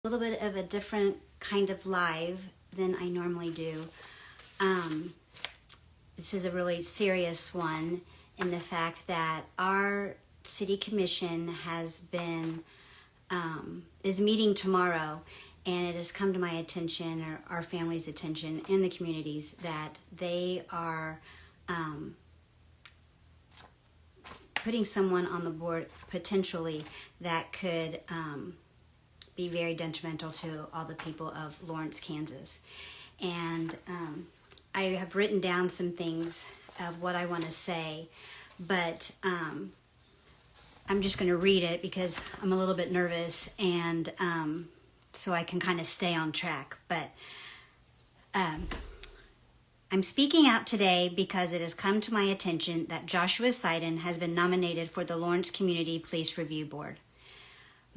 A little bit of a different kind of live than I normally do. This is a really serious one in the fact that our city commission has been is meeting tomorrow, and it has come to my attention, or our family's attention, in the communities, that they are putting someone on the board potentially that could be very detrimental to all the people of Lawrence, Kansas. And I have written down some things of what I want to say, but I'm just going to read it because I'm a little bit nervous, and so I can kind of stay on track. But I'm speaking out today because it has come to my attention that Joshua Seiden has been nominated for the Lawrence Community Police Review Board.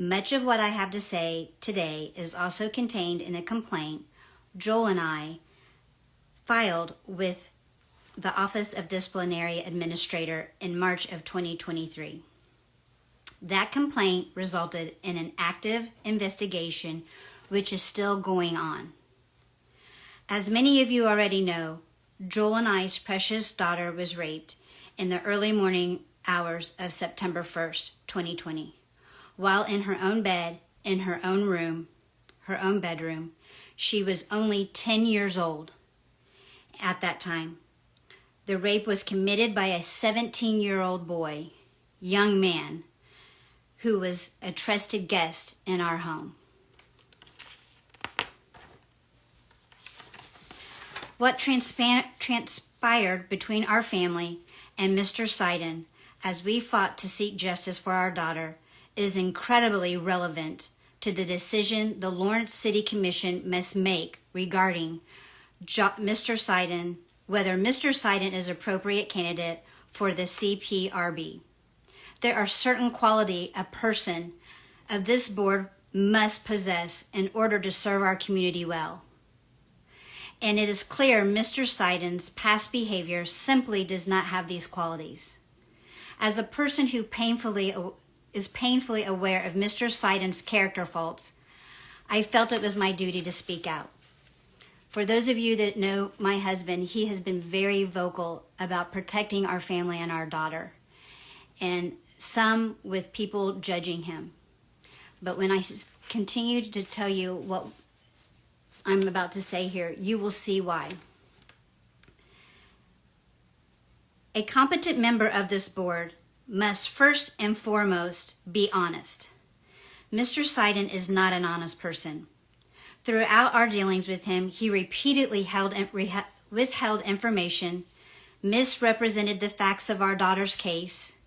Much of what I have to say today is also contained in a complaint Joel and I filed with the Office of Disciplinary Administrator in March of 2023. That complaint resulted in an active investigation which is still going on. As many of you already know, Joel and I's precious daughter was raped in the early morning hours of September 1st, 2020. While in her own bed, in her own room, her own bedroom. She was only 10 years old at that time. The rape was committed by a 17-year-old boy, young man, who was a trusted guest in our home. What transpired between our family and Mr. Seiden as we fought to seek justice for our daughter is incredibly relevant to the decision the Lawrence City Commission must make regarding Mr. Seiden, whether Mr. Seiden is appropriate candidate for the CPRB. There are certain qualities a person of this board must possess in order to serve our community well. And it is clear Mr. Seiden's past behavior simply does not have these qualities. As a person who is painfully aware of Mr. Seiden's character faults, I felt it was my duty to speak out. For those of you that know my husband, he has been very vocal about protecting our family and our daughter, and some with people judging him. But when I continue to tell you what I'm about to say here, you will see why. A competent member of this board must first and foremost be honest. Mr. Seiden is not an honest person. Throughout our dealings with him, he repeatedly withheld information, misrepresented the facts of our daughter's case,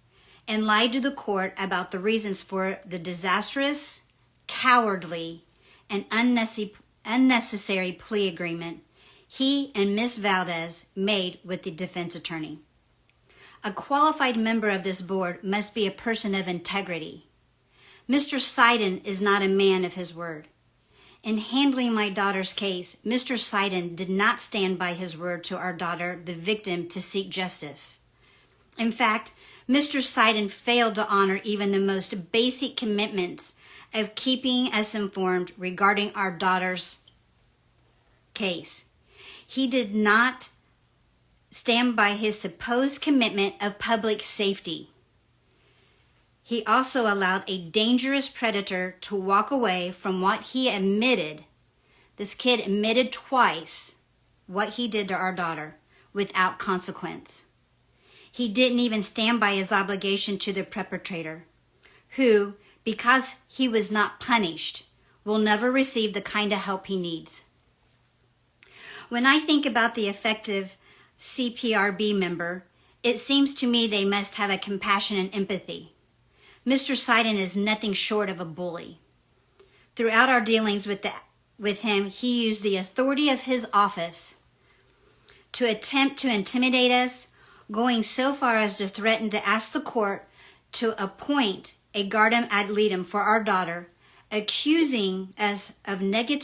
and lied to the court about the reasons for the disastrous, cowardly, and unnecessary plea agreement he and Ms. Valdez made with the defense attorney. A qualified member of this board must be a person of integrity. Mr. Seiden is not a man of his word. In handling my daughter's case, Mr. Seiden did not stand by his word to our daughter, the victim, to seek justice. In fact, Mr. Seiden failed to honor even the most basic commitments of keeping us informed regarding our daughter's case. He did not stand by his supposed commitment of public safety. He also allowed a dangerous predator to walk away from what he admitted. This kid admitted twice what he did to our daughter without consequence. He didn't even stand by his obligation to the perpetrator, who, because he was not punished, will never receive the kind of help he needs. When I think about the effective CPRB member, it seems to me they must have a compassion and empathy. Mr. Seiden is nothing short of a bully. Throughout our dealings with him, he used the authority of his office to attempt to intimidate us, going so far as to threaten to ask the court to appoint a guardian ad litem for our daughter, accusing us of negatively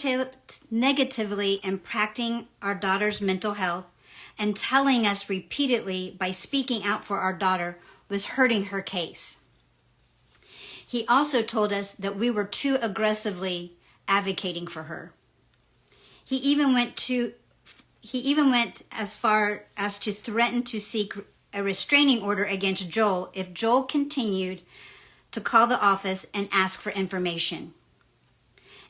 impacting our daughter's mental health, and telling us repeatedly by speaking out for our daughter was hurting her case. He also told us that we were too aggressively advocating for her. He even went as far as to threaten to seek a restraining order against Joel if Joel continued to call the office and ask for information.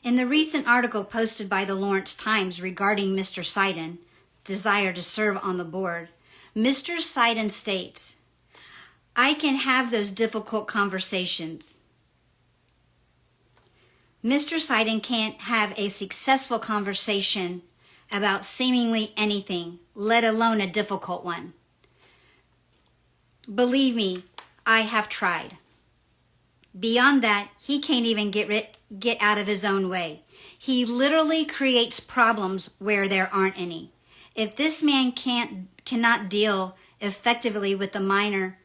In the recent article posted by the Lawrence Times regarding Mr. Seiden, desire to serve on the board, Mr. Seiden states, "I can have those difficult conversations." Mr. Seiden can't have a successful conversation about seemingly anything, let alone a difficult one. Believe me, I have tried. Beyond that, he can't even get out of his own way. He literally creates problems where there aren't any. If this man cannot deal effectively with a minor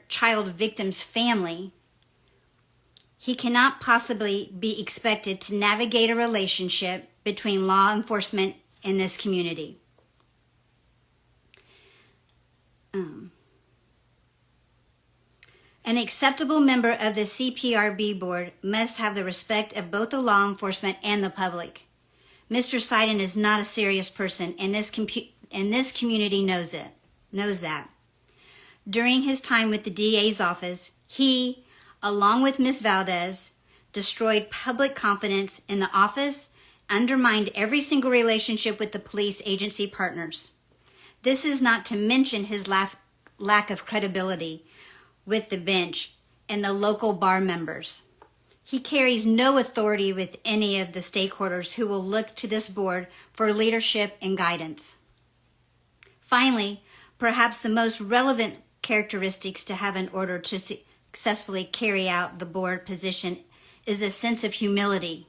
child victim's family, he cannot possibly be expected to navigate a relationship between law enforcement and this community. An acceptable member of the CPRB board must have the respect of both the law enforcement and the public. Mr. Seiden is not a serious person, and this community knows that. During his time with the DA's office, he, along with Ms. Valdez, destroyed public confidence in the office, undermined every single relationship with the police agency partners. This is not to mention his lack of credibility with the bench and the local bar members. He carries no authority with any of the stakeholders who will look to this board for leadership and guidance. Finally, perhaps the most relevant characteristics to have in order to successfully carry out the board position is a sense of humility.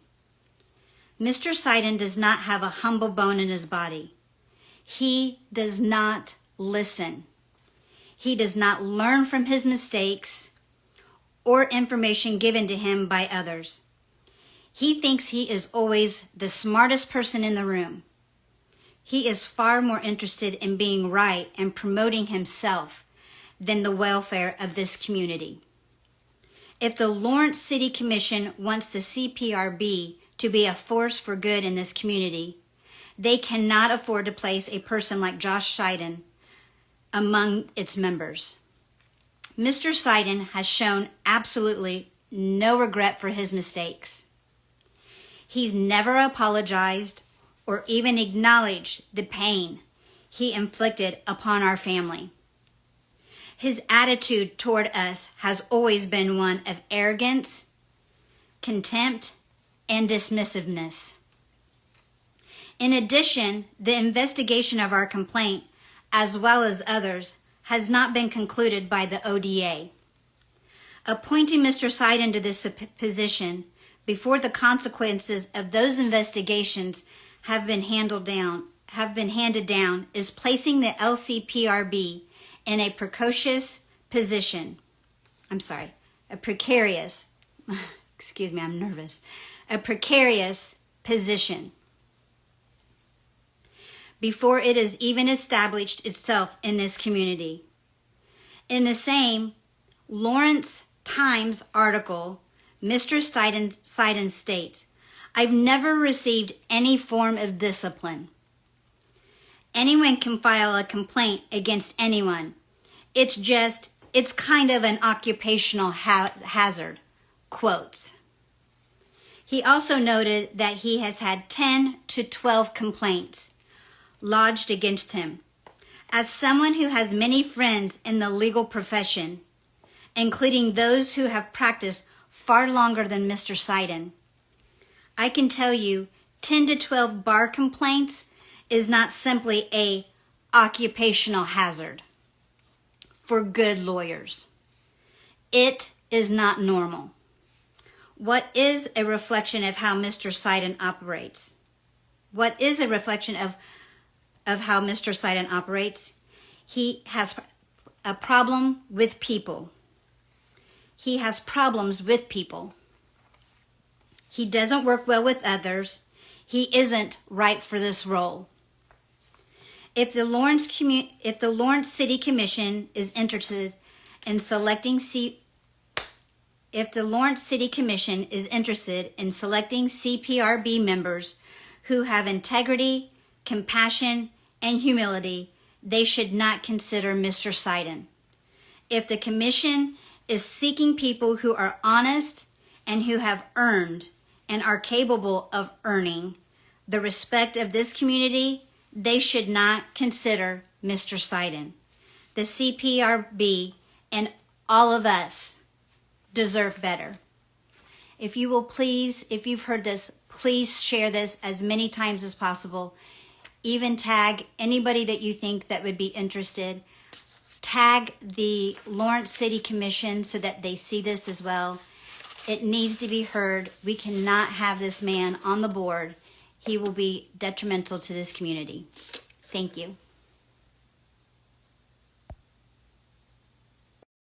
Mr. Seiden does not have a humble bone in his body. He does not listen. He does not learn from his mistakes or information given to him by others. He thinks he is always the smartest person in the room. He is far more interested in being right and promoting himself than the welfare of this community. If the Lawrence City Commission wants the CPRB to be a force for good in this community, they cannot afford to place a person like Josh Seiden among its members. Mr. Seiden has shown absolutely no regret for his mistakes. He's never apologized or even acknowledged the pain he inflicted upon our family. His attitude toward us has always been one of arrogance, contempt, and dismissiveness. In addition, the investigation of our complaint, as well as others, has not been concluded by the ODA. Appointing Mr. Seiden to this position before the consequences of those investigations have been handed down is placing the LCPRB in a precarious position. A precarious position before it has even established itself in this community. In the same Lawrence Times article, Mr. Seiden states, "I've never received any form of discipline. Anyone can file a complaint against anyone. It's kind of an occupational hazard." Quotes. He also noted that he has had 10 to 12 complaints lodged against him. As someone who has many friends in the legal profession, including those who have practiced far longer than Mr. Seiden, I can tell you 10 to 12 bar complaints is not simply a occupational hazard for good lawyers. It is not normal. What is a reflection of how Mr. Seiden operates? What is a reflection of how Mr. Seiden operates? He has a problem with people. He has problems with people. He doesn't work well with others. He isn't right for this role. If the Lawrence City Commission is interested in selecting if the Lawrence City Commission is interested in selecting CPRB members who have integrity, compassion, and humility, they should not consider Mr. Seiden. If the commission is seeking people who are honest and who have earned and are capable of earning the respect of this community, they should not consider Mr. Seiden. The CPRB and all of us deserve better. If you will please, if you've heard this, please share this as many times as possible. Even tag anybody that you think that would be interested. Tag the Lawrence City Commission so that they see this as well. It needs to be heard. We cannot have this man on the board. He will be detrimental to this community. Thank you.